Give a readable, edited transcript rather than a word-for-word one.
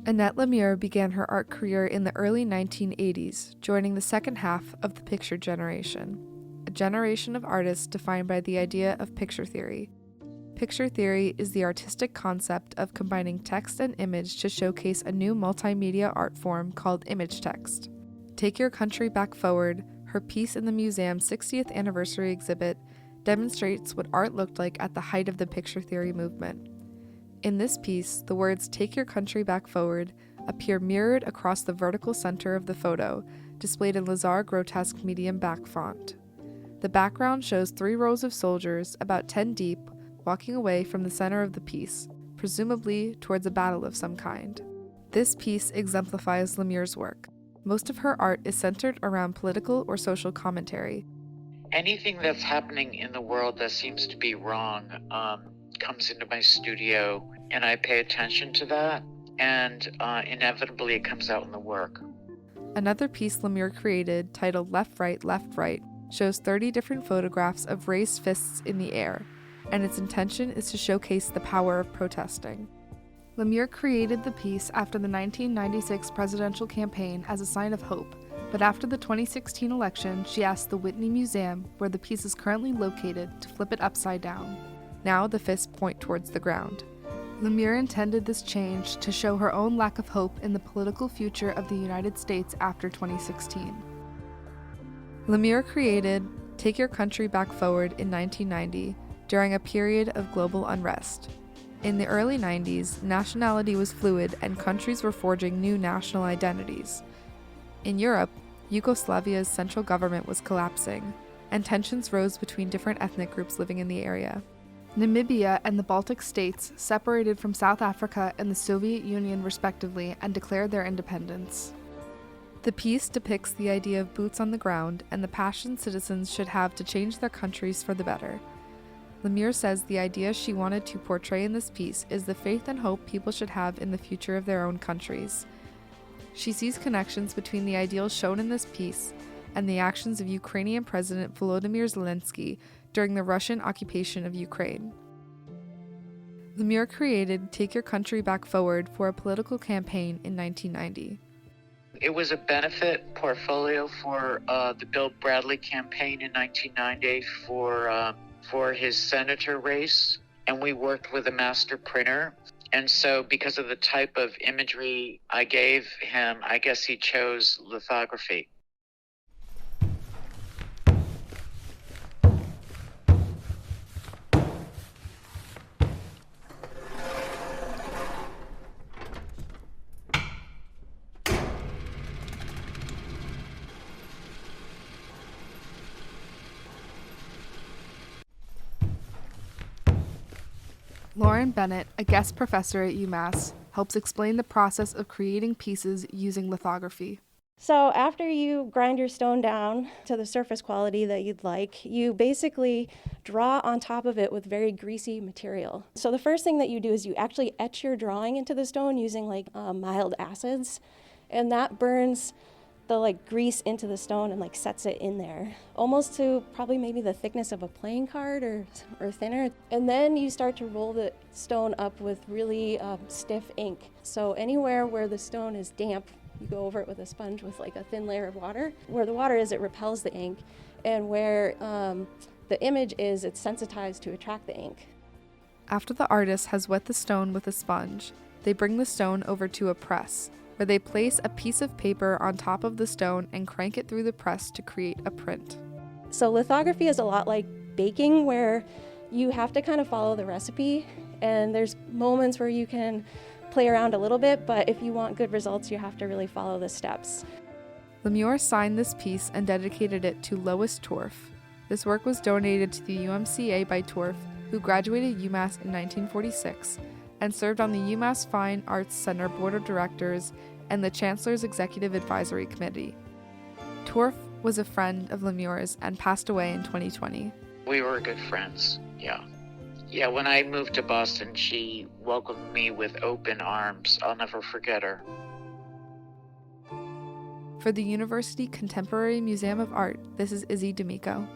Annette Lemire began her art career in the early 1980s, joining the second half of the picture generation, a generation of artists defined by the idea of picture theory. Picture theory is the artistic concept of combining text and image to showcase a new multimedia art form called image text. Take Your Country Back Forward, her piece in the museum's 60th anniversary exhibit, demonstrates what art looked like at the height of the picture theory movement. In this piece, the words "Take Your Country Back Forward" appear mirrored across the vertical center of the photo, displayed in Lazar grotesque medium back font. The background shows 3 rows of soldiers, about 10 deep, walking away from the center of the piece, presumably towards a battle of some kind. This piece exemplifies Lemire's work. Most of her art is centered around political or social commentary. Anything that's happening in the world that seems to be wrong comes into my studio, and I pay attention to that, and inevitably it comes out in the work. Another piece Lemire created, titled Left, Right, shows 30 different photographs of raised fists in the air, and its intention is to showcase the power of protesting. Lemire created the piece after the 1996 presidential campaign as a sign of hope, but after the 2016 election, she asked the Whitney Museum, where the piece is currently located, to flip it upside down. Now the fists point towards the ground. Lemire intended this change to show her own lack of hope in the political future of the United States after 2016. Lemire created Take Your Country Back Forward in 1990, during a period of global unrest. In the early 90s, nationality was fluid and countries were forging new national identities. In Europe, Yugoslavia's central government was collapsing, and tensions rose between different ethnic groups living in the area. Namibia and the Baltic states separated from South Africa and the Soviet Union respectively and declared their independence. The piece depicts the idea of boots on the ground and the passion citizens should have to change their countries for the better. Lemire says the idea she wanted to portray in this piece is the faith and hope people should have in the future of their own countries. She sees connections between the ideals shown in this piece and the actions of Ukrainian President Volodymyr Zelensky during the Russian occupation of Ukraine. Lemire created Take Your Country Back Forward for a political campaign in 1990. It was a benefit portfolio for the Bill Bradley campaign in 1990 for his senator race, and we worked with a master printer. And so because of the type of imagery I gave him, I guess he chose lithography. Lauren Bennett, a guest professor at UMass, helps explain the process of creating pieces using lithography. So after you grind your stone down to the surface quality that you'd like, you basically draw on top of it with very greasy material. So the first thing that you do is you actually etch your drawing into the stone using mild acids, and that burns the grease into the stone and sets it in there, almost to probably maybe the thickness of a playing card or thinner. And then you start to roll the stone up with really stiff ink. So anywhere where the stone is damp, you go over it with a sponge with a thin layer of water. Where the water is, it repels the ink, and where the image is, it's sensitized to attract the ink. After the artist has wet the stone with a sponge, they bring the stone over to a press, where they place a piece of paper on top of the stone and crank it through the press to create a print. So lithography is a lot like baking, where you have to kind of follow the recipe, and there's moments where you can play around a little bit, but if you want good results, you have to really follow the steps. Lemire signed this piece and dedicated it to Lois Torf. This work was donated to the UMCA by Torf, who graduated UMass in 1946 and served on the UMass Fine Arts Center Board of Directors and the Chancellor's Executive Advisory Committee. Torf was a friend of Lemire's and passed away in 2020. We were good friends, yeah. Yeah, when I moved to Boston, she welcomed me with open arms. I'll never forget her. For the University Contemporary Museum of Art, this is Izzy D'Amico.